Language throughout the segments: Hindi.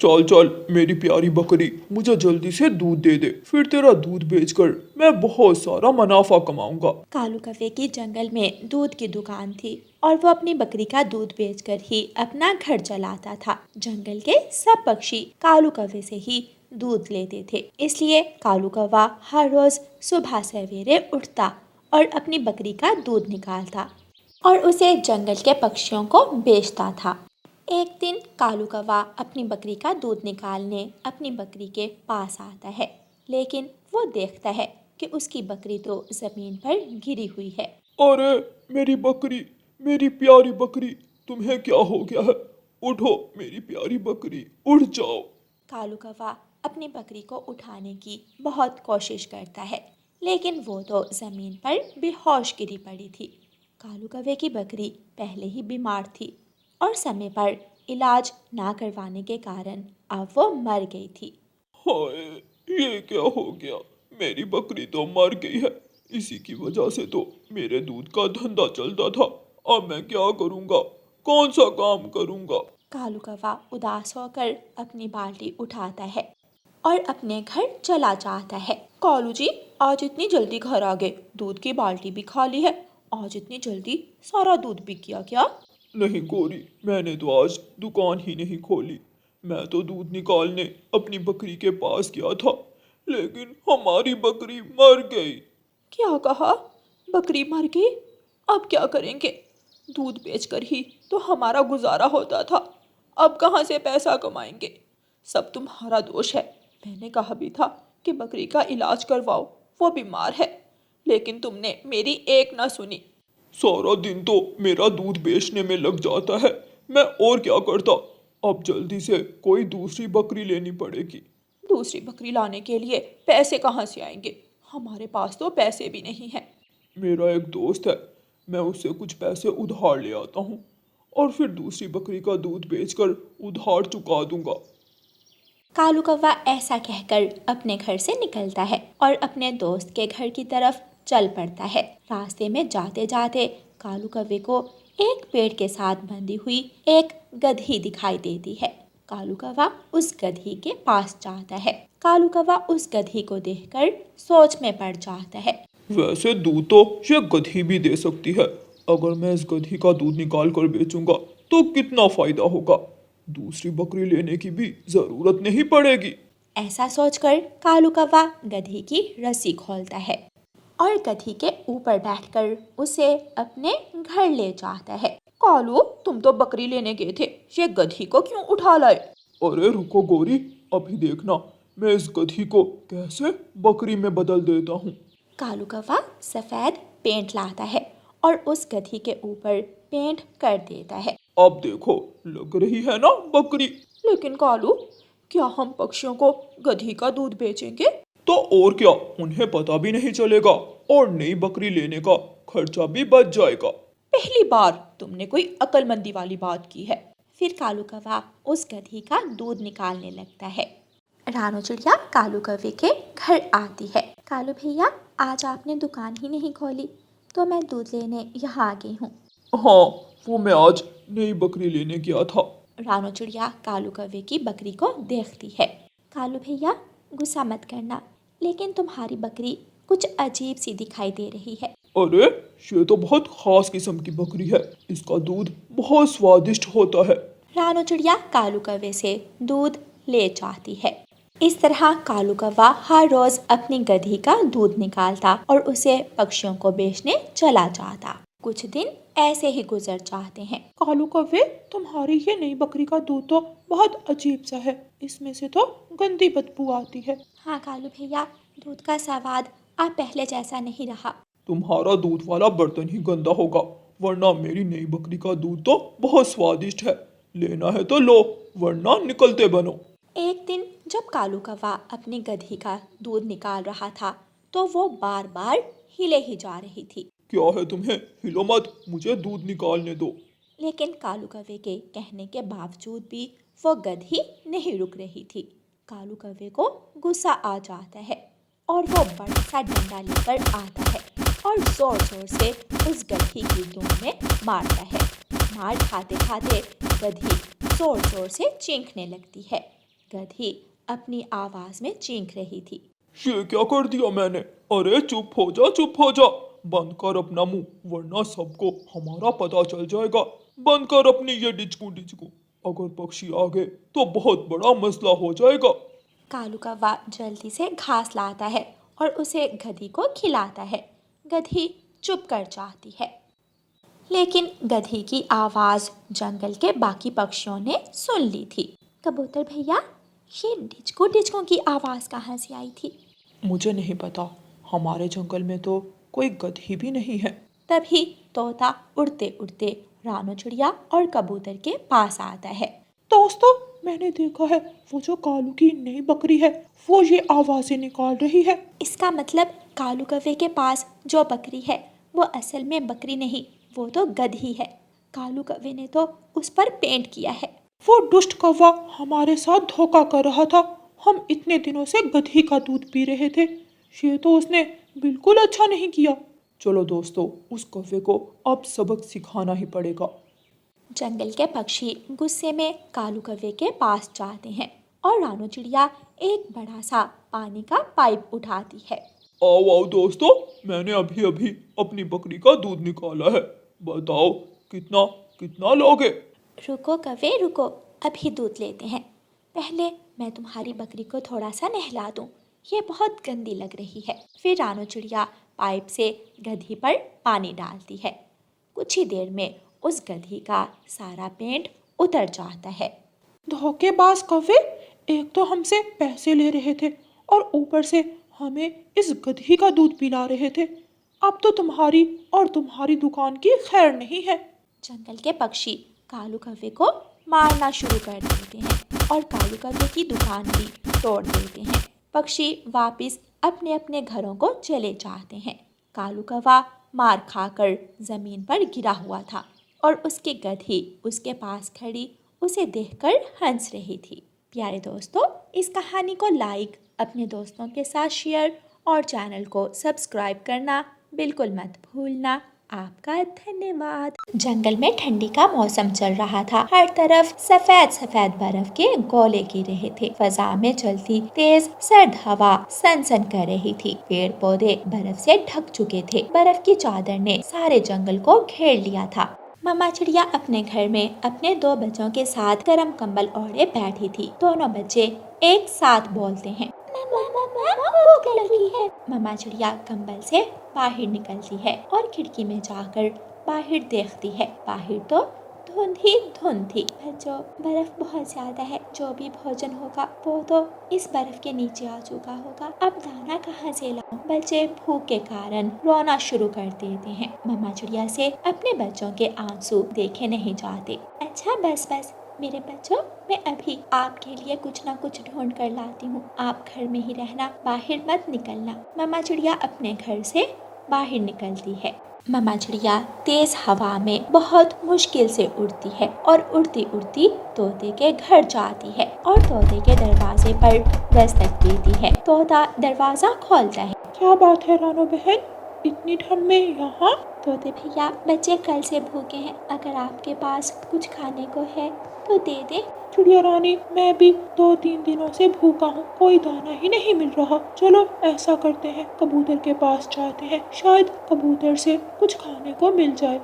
चल चल मेरी प्यारी बकरी, मुझे जल्दी से दूध दे दे, फिर तेरा दूध बेचकर मैं बहुत सारा मुनाफा कमाऊंगा। कालू कौवे की जंगल में दूध की दुकान थी और वो अपनी बकरी का दूध बेचकर ही अपना घर चलाता था। जंगल के सब पक्षी कालू कौवे से ही दूध लेते थे, इसलिए कालू कौवा हर रोज सुबह सवेरे उठता और अपनी बकरी का दूध निकालता और उसे जंगल के पक्षियों को बेचता था। एक दिन कालू कौवा अपनी बकरी का दूध निकालने अपनी बकरी के पास आता है, लेकिन वो देखता है कि उसकी बकरी तो जमीन पर गिरी हुई है। अरे मेरी बकरी, मेरी प्यारी बकरी, तुम्हें क्या हो गया है? उठो मेरी प्यारी बकरी, उठ जाओ। कालू कौवा अपनी बकरी को उठाने की बहुत कोशिश करता है, लेकिन वो तो जमीन पर बेहोश गिरी पड़ी थी। कालू कौवे की बकरी पहले ही बीमार थी और समय पर इलाज ना करवाने के कारण अब वो मर गई थी। हाय, ये क्या हो गया? मेरी बकरी तो मर गई है। इसी की वजह से तो मेरे दूध का धंधा चलता था। अब मैं क्या करूंगा? कौन सा काम करूंगा? कालू कौवा उदास होकर अपनी बाल्टी उठाता है और अपने घर चला जाता है। कालू जी, आज इतनी जल्दी घर आ गए, दूध की बाल्टी भी खाली है। आज इतनी जल्दी सारा दूध भी किया क्या? नहीं गोरी, मैंने तो आज दुकान ही नहीं खोली। मैं तो दूध निकालने अपनी बकरी के पास गया था, लेकिन हमारी बकरी मर गई। क्या कहा? बकरी मर गई? अब क्या करेंगे? दूध बेचकर ही तो हमारा गुजारा होता था, अब कहाँ से पैसा कमाएंगे? सब तुम्हारा दोष है। मैंने कहा भी था कि बकरी का इलाज करवाओ, वो बीमार है, लेकिन तुमने मेरी एक ना सुनी। सारा दिन तो मेरा दूध बेचने में लग जाता है, मैं और क्या करता। अब जल्दी से कोई दूसरी बकरी लेनी पड़ेगी। दूसरी बकरी लाने के लिए पैसे कहाँ से आएंगे? हमारे पास तो पैसे भी नहीं हैं। मेरा एक दोस्त है, मैं उससे कुछ पैसे उधार ले आता हूँ और फिर दूसरी बकरी का दूध बेचकर उधार चुका दूंगा। कालू कौवा ऐसा कहकर अपने घर से निकलता है और अपने दोस्त के घर की तरफ चल पड़ता है। रास्ते में जाते जाते कालू कौवे को एक पेड़ के साथ बंधी हुई एक गधी दिखाई देती है। कालू कौवा उस गधी के पास जाता है। कालू कौवा उस गधी को देखकर सोच में पड़ जाता है। वैसे दूध तो ये गधी भी दे सकती है। अगर मैं इस गधी का दूध निकाल कर बेचूंगा तो कितना फायदा होगा। दूसरी बकरी लेने की भी जरूरत नहीं पड़ेगी। ऐसा सोचकर कालू कौवा गधी की रस्सी खोलता है और गधी के ऊपर बैठकर उसे अपने घर ले जाता है। कालू, तुम तो बकरी लेने गए थे, ये गधी को क्यों उठा लाए? अरे रुको गोरी, अभी देखना मैं इस गधी को कैसे बकरी में बदल देता हूँ। कालू कौवा सफेद पेंट लाता है और उस गधी के ऊपर पेंट कर देता है। अब देखो, लग रही है ना बकरी? लेकिन कालू, क्या हम पक्षियों को गधी का दूध बेचेंगे? तो और क्या, उन्हें पता भी नहीं चलेगा और नई बकरी लेने का खर्चा भी बच जाएगा। पहली बार तुमने कोई अक्लमंदी वाली बात की है। फिर कालू कौवा उस गधी का दूध निकालने लगता है। रानो चिड़िया कालू कौवे के घर आती है। कालू भैया, आज आपने दुकान ही नहीं खोली, तो मैं दूध लेने यहाँ आ गई हूँ। हाँ, वो मैं आज नई बकरी लेने गया था। रानो चिड़िया कालू कौवे की बकरी को देखती है। कालू भैया, गुस्सा मत करना, लेकिन तुम्हारी बकरी कुछ अजीब सी दिखाई दे रही है। अरे, ये तो बहुत खास किस्म की बकरी है, इसका दूध बहुत स्वादिष्ट होता है। रानो चिड़िया कालू कौवे से दूध ले जाती है। इस तरह कालू कौवा हर रोज अपनी गधी का दूध निकालता और उसे पक्षियों को बेचने चला जाता। कुछ दिन ऐसे ही गुजर जाते हैं। कालू कौवे, तुम्हारी ये नई बकरी का दूध तो बहुत अजीब सा है, इसमें से तो गंदी बदबू आती है। हाँ कालू भैया, दूध का स्वाद अब पहले जैसा नहीं रहा। तुम्हारा दूध वाला बर्तन ही गंदा होगा, वरना मेरी नई बकरी का दूध तो बहुत स्वादिष्ट है। लेना है तो लो, वरना निकलते बनो। एक दिन जब कालू कौवा अपनी गधी का दूध निकाल रहा था, तो वो बार बार हिले ही जा रही थी। क्या है तुम्हें? हिलो मत, मुझे दूध निकालने दो। लेकिन कालू कौवे के कहने के बावजूद भी वो गधी नहीं रुक रही थी। कालू कौवे को गुस्सा आ जाता है और वो बड़ा सा डंडा लेकर आता है और जोर जोर से उस गधी की दुम में मारता है। मार खाते खाते गधी जोर जोर से चीखने लगती है। गधी अपनी आवाज में चीख रही थी। ये क्या कर दिया मैंने? अरे चुप हो जा, चुप हो जा। बंद कर अपना मुंह, वरना सबको हमारा पता चल जाएगा। बंद कर अपनी ये डिचकू डिचकू। अगर पक्षी आ गए तो बहुत बड़ा मसला हो जाएगा। कालू कौवा जल्दी से घास लाता है और उसे गधी को खिलाता है। गधी चुप कर जाती है, लेकिन गधी की आवाज जंगल के बाकी पक्षियों ने सुन ली थी। कबूतर भैया, ये डिचकू डिचकू की आवाज कहाँ से आई थी? मुझे नहीं पता, हमारे जंगल में तो कोई गधी भी नहीं है। तभी तोता उड़ते उड़ते रानो चिड़िया और कबूतर के पास आता है। दोस्तों, मैंने देखा है, वो जो कालू की नई बकरी है वो ये आवाजें निकाल रही है। इसका मतलब कालू कौवे के पास जो बकरी है वो असल में बकरी नहीं, वो तो गधी है। कालू कौवे ने तो उस पर पेंट किया है। वो दुष्ट कौवा हमारे साथ धोखा कर रहा था। हम इतने दिनों से गधी का दूध पी रहे थे, ये तो उसने बिल्कुल अच्छा नहीं किया। चलो दोस्तों, उस कौवे को अब सबक सिखाना ही पड़ेगा। जंगल के पक्षी गुस्से में कालू कौवे के पास जाते हैं और रानो चिड़िया एक बड़ा सा पानी का पाइप उठाती है। आओ आओ दोस्तों, मैंने अभी अभी अपनी बकरी का दूध निकाला है। बताओ कितना कितना लोगे? रुको कौवे रुको, अभी दूध लेते हैं। पहले मैं तुम्हारी बकरी को थोड़ा सा नहला दूं, ये बहुत गंदी लग रही है। फिर रानो चिड़िया पाइप से गधी पर पानी डालती है। कुछ ही देर में उस गधी का सारा पेंट उतर जाता है। धोखेबाज कौवे, एक तो हमसे पैसे ले रहे थे और ऊपर से हमें इस गधी का दूध पिला रहे थे। अब तो तुम्हारी और तुम्हारी दुकान की खैर नहीं है। जंगल के पक्षी कालू कौवे को मारना शुरू कर देते हैं और कालू कौवे की दुकान भी तोड़ देते हैं। पक्षी वापस अपने अपने घरों को चले जाते हैं। कालू कौवा मार खाकर जमीन पर गिरा हुआ था और उसकी गधी उसके पास खड़ी उसे देखकर हंस रही थी। प्यारे दोस्तों, इस कहानी को लाइक, अपने दोस्तों के साथ शेयर और चैनल को सब्सक्राइब करना बिल्कुल मत भूलना। आपका धन्यवाद। जंगल में ठंडी का मौसम चल रहा था। हर तरफ सफेद सफेद बर्फ के गोले गिर रहे थे। फजा में चलती तेज सर्द हवा सनसन कर रही थी। पेड़ पौधे बर्फ से ढक चुके थे। बर्फ की चादर ने सारे जंगल को घेर लिया था। मम्मा चिड़िया अपने घर में अपने दो बच्चों के साथ गर्म कंबल ओढ़े बैठी थी। दोनों बच्चे एक साथ बोलते हैं, भूख लगी है। मम्मा चिड़िया कंबल से बाहर निकलती है और खिड़की में जाकर बाहर देखती है। बाहर तो धुंध ही धुंध थी। बच्चों, बर्फ बहुत ज्यादा है। जो भी भोजन होगा वो तो इस बर्फ के नीचे आ चुका होगा। अब दाना कहाँ से लाऊं? बच्चे भूख के कारण रोना शुरू कर देते हैं। मम्मा चिड़िया से अपने बच्चों के आंसू देखे नहीं जाते। अच्छा बस बस मेरे बच्चों, मैं अभी आपके लिए कुछ ना कुछ ढूंढ कर लाती हूँ। आप घर में ही रहना, बाहर मत निकलना। मम्मा चिड़िया अपने घर से बाहर निकलती है। मम्मा चिड़िया तेज हवा में बहुत मुश्किल से उड़ती है और उड़ती उड़ती तोते के घर जाती है और तोते के दरवाजे पर दस्तक देती है। तोता दरवाजा खोलता है। क्या बात है रानो बहन, इतनी ठंड में यहाँ? तोते भैया, बच्चे कल से भूखे हैं, अगर आपके पास कुछ खाने को है तो दे दे। चिड़िया रानी, मैं भी 2-3 दिनों से भूखा हूँ, कोई दाना ही नहीं मिल रहा। चलो ऐसा करते हैं, कबूतर के पास जाते हैं, शायद कबूतर से कुछ खाने को मिल जाए।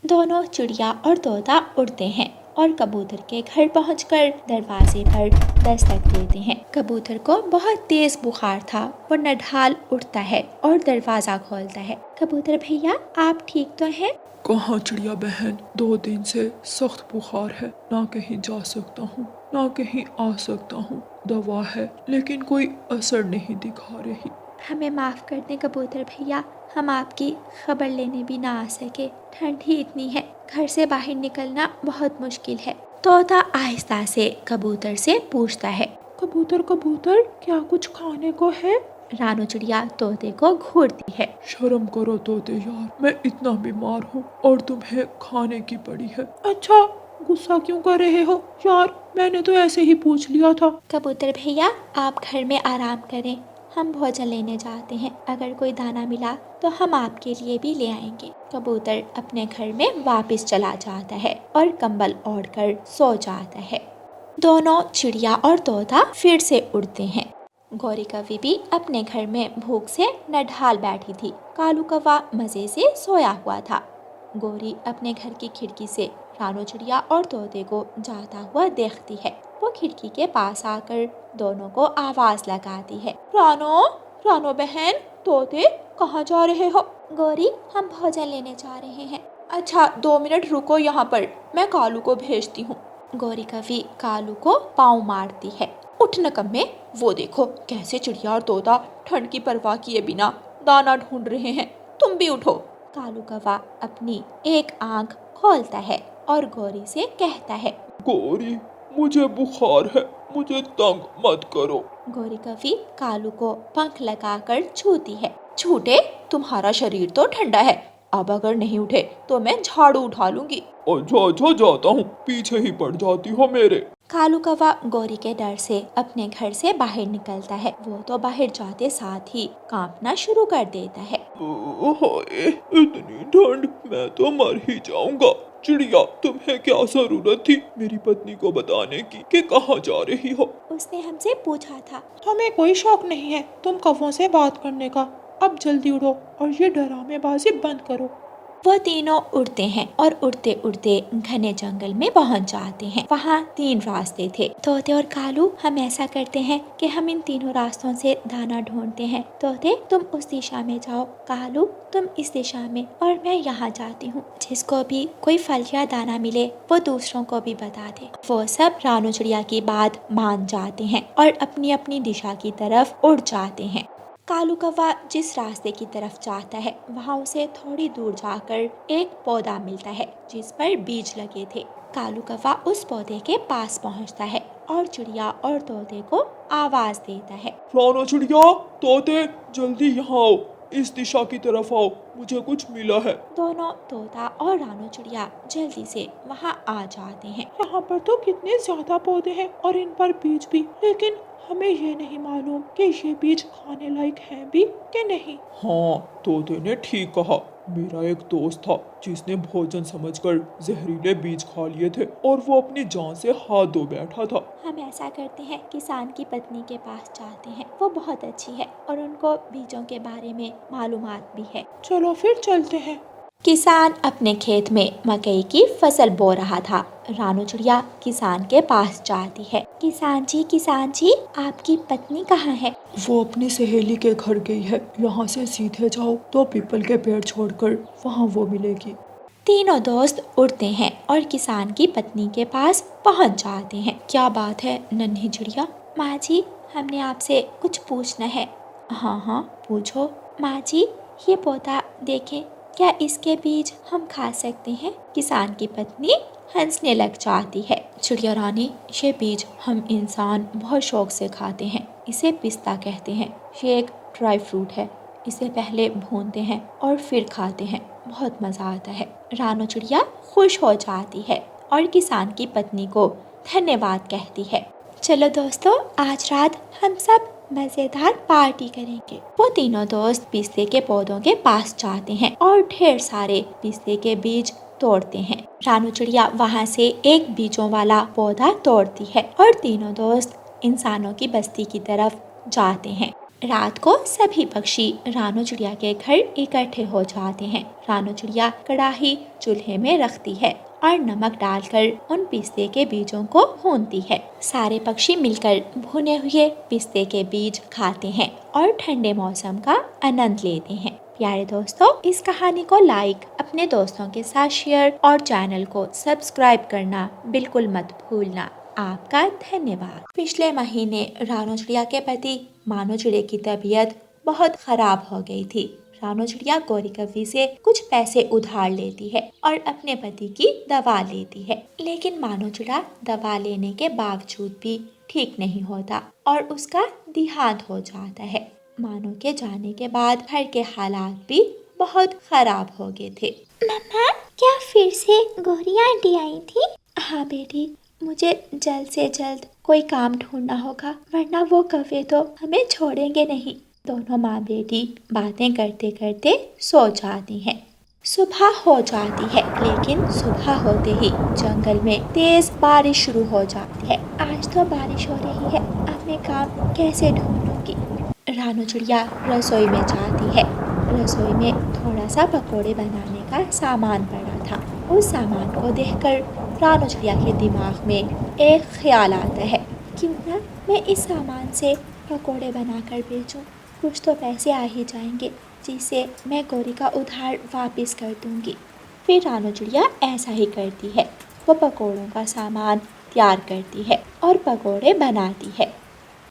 दोनों चिड़िया और तोता उड़ते हैं और कबूतर के घर पहुंचकर दरवाजे पर दस्तक देते हैं। कबूतर को बहुत तेज बुखार था। वो नढाल उठता है और दरवाजा खोलता है। कबूतर भैया, आप ठीक तो हैं? कहाँ चिड़िया बहन, 2 दिन से सख्त बुखार है। ना कहीं जा सकता हूँ, ना कहीं आ सकता हूँ। दवा है लेकिन कोई असर नहीं दिखा रही। हमें माफ़ कर दें कबूतर भैया, हम आपकी खबर लेने भी ना आ सके। ठंड ही इतनी है, घर से बाहर निकलना बहुत मुश्किल है। तोता आहिस्ता से कबूतर से पूछता है, कबूतर कबूतर, क्या कुछ खाने को है? रानो चिड़िया तोते को घूरती है। शर्म करो तोते यार, मैं इतना बीमार हूँ और तुम्हें खाने की पड़ी है। अच्छा, गुस्सा क्यों कर रहे हो यार, मैंने तो ऐसे ही पूछ लिया था। कबूतर भैया, आप घर में आराम करें, हम भोजन लेने जाते हैं। अगर कोई दाना मिला तो हम आपके लिए भी ले आएंगे। कबूतर अपने घर में वापस चला जाता है और कंबल ओढ़कर सो जाता है। दोनों चिड़िया और तोता फिर से उड़ते हैं। गौरी कौवी भी अपने घर में भूख से नढाल बैठी थी। कालू कौवा मजे से सोया हुआ था। गौरी अपने घर की खिड़की से रानो चिड़िया और तोते को जाता हुआ देखती है। वो खिड़की के पास आकर दोनों को आवाज लगाती है, रानो, रानो बहन, तोते कहाँ जा रहे हो? गौरी, हम भोजन लेने जा रहे हैं। अच्छा, 2 मिनट रुको यहाँ पर, मैं कालू को भेजती हूँ। गौरी कौवी कालू को पाँव मारती है। उठ नकम्मे, वो देखो कैसे चिड़िया और तोता ठंड की परवाह किए बिना दाना ढूंढ रहे हैं, तुम भी उठो। कालू कौवा अपनी एक आंख खोलता है और गौरी से कहता है, गौरी, मुझे बुखार है, मुझे तंग मत करो। गौरी कौवी कालू को पंख लगाकर छूती है। छूटे, तुम्हारा शरीर तो ठंडा है, अब अगर नहीं उठे तो मैं झाड़ू उठा लूंगी। अच्छा अच्छा, जाता हूँ, पीछे ही पड़ जाती हो मेरे। कालू कौवा गौरी के डर से अपने घर से बाहर निकलता है। वो तो बाहर जाते साथ ही कांपना शुरू कर देता है। हाय, इतनी ठंड, मैं तो मर ही जाऊंगा। चिड़िया, तुम्हें क्या जरूरत थी मेरी पत्नी को बताने की कि कहाँ जा रही हो? उसने हमसे पूछा था। हमें कोई शौक नहीं है तुम कौवों से बात करने का। अब जल्दी उड़ो और ये डरामेबाजी बंद करो। वो तीनों उड़ते हैं और उड़ते उड़ते घने जंगल में पहुंच जाते हैं। वहाँ 3 रास्ते थे। तोते और कालू, हम ऐसा करते हैं कि हम इन तीनों रास्तों से दाना ढूंढते हैं। तोते, तुम उस दिशा में जाओ, कालू तुम इस दिशा में, और मैं यहाँ जाती हूँ। जिसको भी कोई फल या दाना मिले वो दूसरों को भी बता दे। वो सब रानो चिड़िया की बात मान जाते हैं और अपनी अपनी दिशा की तरफ उड़ जाते हैं। कालू कौवा जिस रास्ते की तरफ जाता है वहाँ उसे थोड़ी दूर जाकर एक पौधा मिलता है जिस पर बीज लगे थे। कालू कौवा उस पौधे के पास पहुँचता है और चिड़िया और तोते को आवाज देता है, रानो चिड़िया, तोते, जल्दी यहाँ आओ, इस दिशा की तरफ आओ, मुझे कुछ मिला है। दोनों तोता और रानो चिड़िया जल्दी से वहाँ आ जाते हैं। यहाँ पर तो कितने ज्यादा पौधे हैं और इन पर बीज भी, लेकिन हमें ये नहीं मालूम कि ये बीज खाने लायक हैं भी कि नहीं। हाँ, तोते ने ठीक कहा। मेरा एक दोस्त था जिसने भोजन समझकर जहरीले बीज खा लिए थे और वो अपनी जान से हाथ धो बैठा था। हम ऐसा करते हैं, किसान की पत्नी के पास जाते हैं। वो बहुत अच्छी है और उनको बीजों के बारे में मालूमात भी है। चलो फिर चलते हैं। किसान अपने खेत में मकई की फसल बो रहा था। रानो चिड़िया किसान के पास जाती है। किसान जी, आपकी पत्नी कहाँ है? वो अपनी सहेली के घर गई है, यहाँ से सीधे जाओ तो पीपल के पेड़ छोड़कर वहाँ वो मिलेगी। तीनों दोस्त उड़ते हैं और किसान की पत्नी के पास पहुँच जाते हैं। क्या बात है नन्ही चिड़िया? माँ जी, हमने आपसे कुछ पूछना है। हाँ, पूछो। माँ जी, ये पौधा देखें, क्या इसके बीज हम खा सकते हैं? किसान की पत्नी हंसने लग जाती है। चिड़िया रानी, ये बीज हम इंसान बहुत शौक से खाते हैं। इसे पिस्ता कहते हैं। ये एक ड्राई फ्रूट है। इसे पहले भूनते हैं और फिर खाते हैं, बहुत मज़ा आता है। रानो चिड़िया खुश हो जाती है और किसान की पत्नी को धन्यवाद कहती है। चलो दोस्तों, आज रात हम सब मजेदार पार्टी करेंगे। वो तीनों दोस्त पिस्ते के पौधों के पास जाते हैं और ढेर सारे पिस्ते के बीज तोड़ते हैं। रानो चिड़िया वहाँ से एक बीजों वाला पौधा तोड़ती है और तीनों दोस्त इंसानों की बस्ती की तरफ जाते हैं। रात को सभी पक्षी रानो चिड़िया के घर इकट्ठे हो जाते हैं। रानो चिड़िया कड़ाही चूल्हे में रखती है और नमक डालकर उन पिस्ते के बीजों को भूनती है। सारे पक्षी मिलकर भुने हुए पिस्ते के बीज खाते हैं और ठंडे मौसम का आनंद लेते हैं। प्यारे दोस्तों, इस कहानी को लाइक, अपने दोस्तों के साथ शेयर और चैनल को सब्सक्राइब करना बिल्कुल मत भूलना। आपका धन्यवाद। पिछले महीने रानो चिड़िया के पति मानो चिड़े की तबीयत बहुत खराब हो गई थी। रानो चिड़िया गौरी कौवी से कुछ पैसे उधार लेती है और अपने पति की दवा लेती है, लेकिन मानो चिड़ा दवा लेने के बावजूद भी ठीक नहीं होता और उसका देहांत हो जाता है। मानो के जाने के बाद घर के हालात भी बहुत खराब हो गए थे। मम्मा, क्या फिर से गौरी आंटी आई थी? हाँ बेटी, मुझे जल्द से जल्द कोई काम ढूंढना होगा, वरना वो कौवे तो हमें छोड़ेंगे नहीं। दोनों माँ बेटी बातें करते करते सो जाती हैं। सुबह हो जाती है, लेकिन सुबह होते ही जंगल में तेज बारिश शुरू हो जाती है। आज तो बारिश हो रही है, अब मैं काम कैसे ढूंढूंगी। रानू चिड़िया रसोई में जाती है। रसोई में थोड़ा सा पकोड़े बनाने का सामान पड़ा था। उस सामान को देखकर रानू चिड़िया के दिमाग में एक ख्याल आता है, क्यों ना मैं इस सामान से पकोड़े बनाकर बेचूं, कुछ तो पैसे आ ही जाएंगे, जिससे मैं गौरी का उधार वापस कर दूंगी। फिर रानू चिड़िया ऐसा ही करती है। वो पकोड़ों का सामान तैयार करती है और पकोड़े बनाती है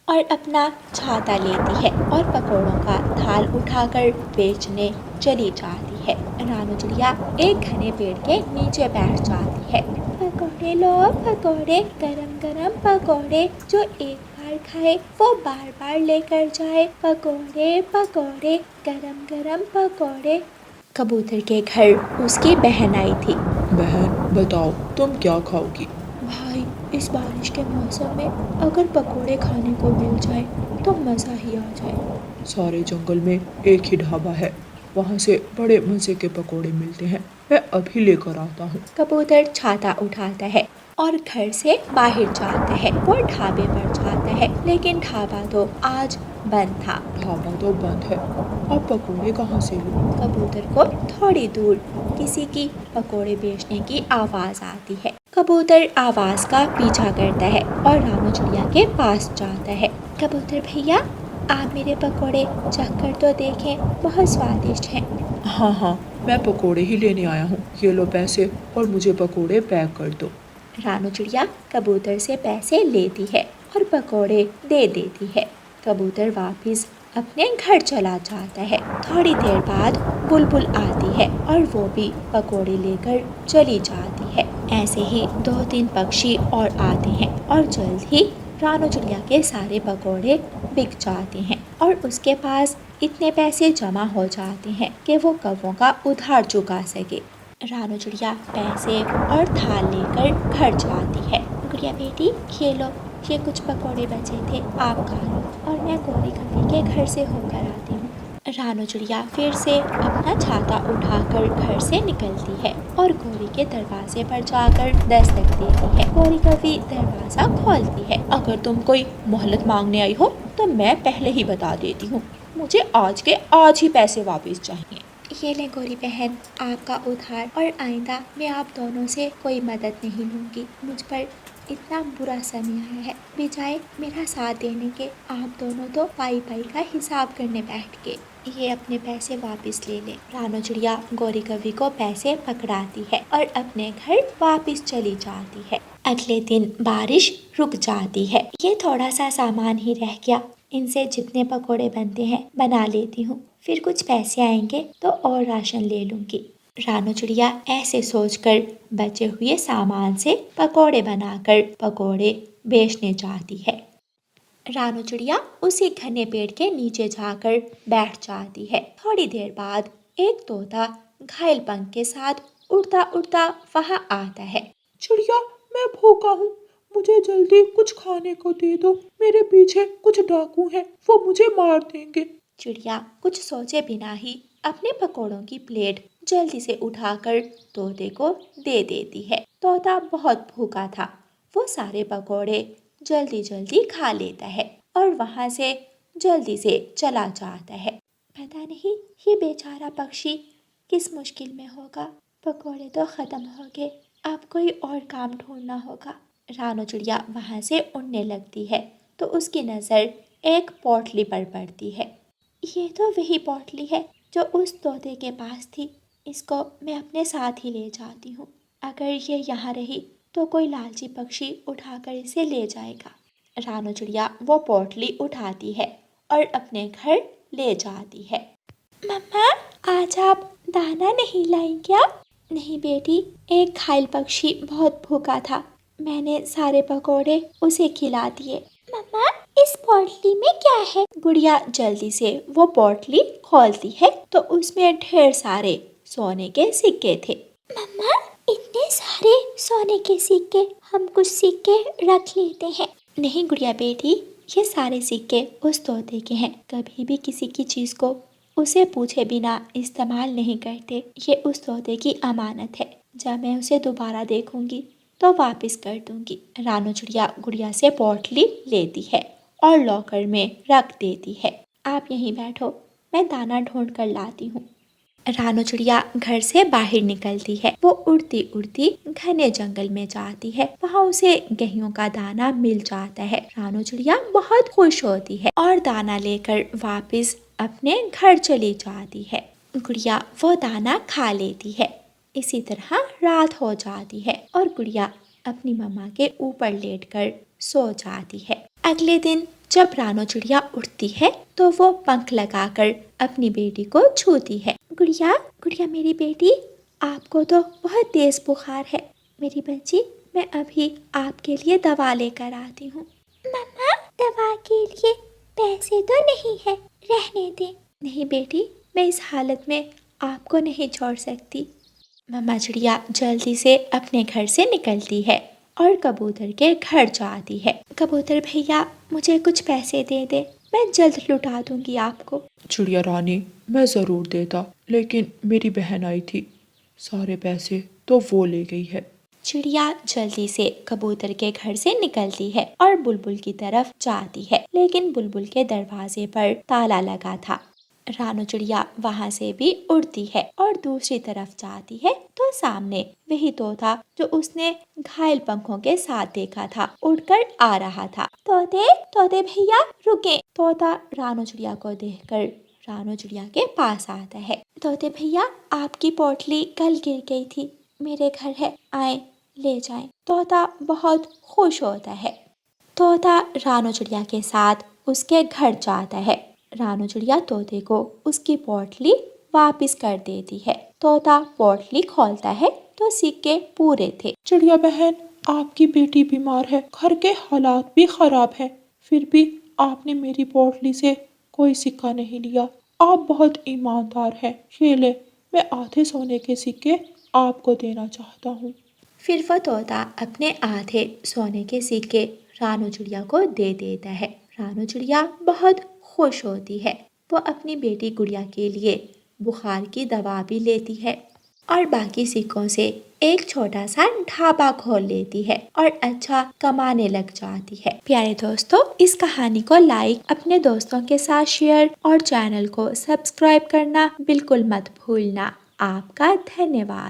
और अपना छाता लेती है और पकोड़ों का थाल उठाकर बेचने चली जाती है। रानू चिड़िया एक घने पेड़ के नीचे बैठ जाती है। पकोड़े लो पकोड़े, गरम गरम पकोड़े, जो एक बार खाए वो बार बार लेकर जाए। पकोड़े पकोड़े, गरम गरम पकोड़े। कबूतर के घर उसकी बहन आई थी। बहन बताओ, तुम क्या खाओगी? भाई, इस बारिश के मौसम में अगर पकोड़े खाने को मिल जाए तो मज़ा ही आ जाए। सारे जंगल में एक ही ढाबा है, वहाँ से बड़े मज़े के पकोड़े मिलते हैं, मैं अभी लेकर आता हूँ। कबूतर छाता उठाता है और घर से बाहर जाता है। वो ढाबे पर जाता है, लेकिन ढाबा तो आज बंद था। ढाबा तो बंद है, अब पकोड़े कहाँ से लूँ? कबूतर को थोड़ी दूर किसी की पकोड़े बेचने की आवाज़ आती है। कबूतर आवाज़ का पीछा करता है और रानू चिड़िया के पास जाता है। कबूतर भैया, आप मेरे पकोड़े चख कर तो देखें, बहुत स्वादिष्ट हैं। हाँ हाँ, मैं पकोड़े ही लेने आया हूँ, ये लो पैसे और मुझे पकोड़े पैक कर दो। रानू चिड़िया कबूतर से पैसे लेती है और पकोड़े दे देती है। कबूतर वापस अपने घर चला जाता है। थोड़ी देर बाद बुलबुल आती है और वो भी पकोड़े लेकर चली जाती है। ऐसे ही 2-3 पक्षी और आते हैं और जल्द ही रानू चिड़िया के सारे पकोड़े बिक जाते हैं और उसके पास इतने पैसे जमा हो जाते हैं कि वो कौवों का उधार चुका सके। रानू चिड़िया पैसे और थाल लेकर घर जाती है। गुड़िया बेटी, ये लो, ये कुछ पकोड़े बचे थे, आप खा लो और मैं गौरी कभी के घर से होकर आती हूँ। रानू चिड़िया फिर से अपना छाता उठाकर घर से निकलती है और गौरी के दरवाजे पर जाकर दस्तक देती है। गौरी कभी दरवाजा खोलती है। अगर तुम कोई मोहलत मांगने आई हो तो मैं पहले ही बता देती हूँ, मुझे आज के आज ही पैसे वापस चाहिए। ये ले गौरी बहन, आपका उधार, और आइंदा मैं आप दोनों से कोई मदद नहीं लूँगी। मुझ पर इतना बुरा समय आया है, बजाय मेरा साथ देने के आप दोनों तो पाई पाई का हिसाब करने बैठ गए। ये अपने पैसे वापस ले ले। रानू चिड़िया गौरी कवि को पैसे पकड़ाती है और अपने घर वापस चली जाती है। अगले दिन बारिश रुक जाती है। ये थोड़ा सा सामान ही रह गया, इनसे जितने पकोड़े बनते हैं बना लेती हूँ, फिर कुछ पैसे आएंगे तो और राशन ले लूँगी। रानू चिड़िया ऐसे सोचकर बचे हुए सामान से पकोड़े बनाकर पकोड़े बेचने जाती है। रानू चिड़िया उसी घने पेड़ के नीचे जाकर बैठ जाती है। थोड़ी देर बाद एक तोता घायल पंख के साथ उड़ता उड़ता वहाँ आता है। चिड़िया, मैं भूखा हूँ, मुझे जल्दी कुछ खाने को दे दो, मेरे पीछे कुछ डाकू हैं, वो मुझे मार देंगे। चिड़िया कुछ सोचे बिना ही अपने पकोड़ों की प्लेट जल्दी से उठाकर तोते को दे देती है। तोता बहुत भूखा था, वो सारे पकोड़े जल्दी जल्दी खा लेता है और वहाँ से जल्दी से चला जाता है। पता नहीं ये बेचारा पक्षी किस मुश्किल में होगा, पकोड़े तो खत्म हो गए, अब कोई और काम ढूंढना होगा। रानू चिड़िया वहाँ से उड़ने लगती है तो उसकी नज़र एक पोटली पर पड़ती है। ये तो वही पोटली है जो उस तोते के पास थी, इसको मैं अपने साथ ही ले जाती हूँ। अगर ये यहाँ रही तो कोई लालची पक्षी उठाकर इसे ले जाएगा। रानू चिड़िया वो पोटली उठाती है और अपने घर ले जाती है। मम्मा, आज आप दाना नहीं लाई क्या? नहीं बेटी, एक घायल पक्षी बहुत भूखा था, मैंने सारे पकोड़े उसे खिला दिए। मम्मा, इस पोटली में क्या है? गुड़िया जल्दी से वो पोटली खोलती है तो उसमें ढेर सारे सोने के सिक्के थे। मम्मा, इतने सारे सोने के सिक्के, हम कुछ सिक्के रख लेते हैं। नहीं गुड़िया बेटी, ये सारे सिक्के उस तोते के हैं, कभी भी किसी की चीज़ को उसे पूछे बिना इस्तेमाल नहीं करते। ये उस तोते की अमानत है। जब मैं उसे दोबारा देखूंगी तो वापस कर दूंगी। रानू चिड़िया गुड़िया से पोटली लेती है और लॉकर में रख देती है। आप यहीं बैठो, मैं दाना ढूंढ कर लाती हूँ। रानू चिड़िया घर से बाहर निकलती है। वो उड़ती उड़ती घने जंगल में जाती है। वहाँ उसे गेहूं का दाना मिल जाता है। रानू चिड़िया बहुत खुश होती है और दाना लेकर वापस अपने घर चली जाती है। गुड़िया वो दाना खा लेती है। इसी तरह रात हो जाती है और गुड़िया अपनी मम्मा के ऊपर लेटकर सो जाती है। अगले दिन जब रानू चिड़िया उठती है तो वो पंख लगाकर अपनी बेटी को छूती है। गुड़िया, गुड़िया मेरी बेटी, आपको तो बहुत तेज बुखार है। मेरी बच्ची, मैं अभी आपके लिए दवा लेकर आती हूँ। मम्मा, दवा के लिए पैसे तो नहीं है, रहने दे। नहीं बेटी, मैं इस हालत में आपको नहीं छोड़ सकती। मम्मा चिड़िया जल्दी से अपने घर से निकलती है और कबूतर के घर जाती है। कबूतर भैया, मुझे कुछ पैसे दे दे, मैं जल्द लुटा दूंगी आपको। चिड़िया रानी, मैं ज़रूर देता, लेकिन मेरी बहन आई थी, सारे पैसे तो वो ले गई है। चिड़िया जल्दी से कबूतर के घर से निकलती है और बुलबुल की तरफ जाती है, लेकिन बुलबुल के दरवाजे पर ताला लगा था। रानू चिड़िया वहाँ से भी उड़ती है और दूसरी तरफ जाती है तो सामने वही तोता जो उसने घायल पंखों के साथ देखा था उड़कर आ रहा था। तोते, तोते भैया रुके। तोता रानू चिड़िया को देखकर रानू चिड़िया के पास आता है। तोते भैया, आपकी पोटली कल गिर गई थी, मेरे घर है, आए ले जाएं। तोता बहुत खुश होता है। तोता रानू चिड़िया के साथ उसके घर जाता है। रानू चिड़िया तोते को उसकी पोटली वापस कर देती है। तोता पोटली खोलता है तो सिक्के पूरे थे। चिड़िया बहन, आपकी बेटी बीमार है, घर के हालात भी खराब हैं, फिर भी आपने मेरी पोटली से कोई सिक्का नहीं लिया। आप बहुत ईमानदार हैं। ये ले, मैं आधे सोने के सिक्के आपको देना चाहता हूँ। फिर वो तोता अपने आधे सोने के सिक्के रानू चिड़िया को दे देता है। रानू चिड़िया बहुत खुश होती है। वो अपनी बेटी गुड़िया के लिए बुखार की दवा भी लेती है और बाकी सिक्कों से एक छोटा सा ढाबा खोल लेती है और अच्छा कमाने लग जाती है। प्यारे दोस्तों, इस कहानी को लाइक, अपने दोस्तों के साथ शेयर और चैनल को सब्सक्राइब करना बिल्कुल मत भूलना। आपका धन्यवाद।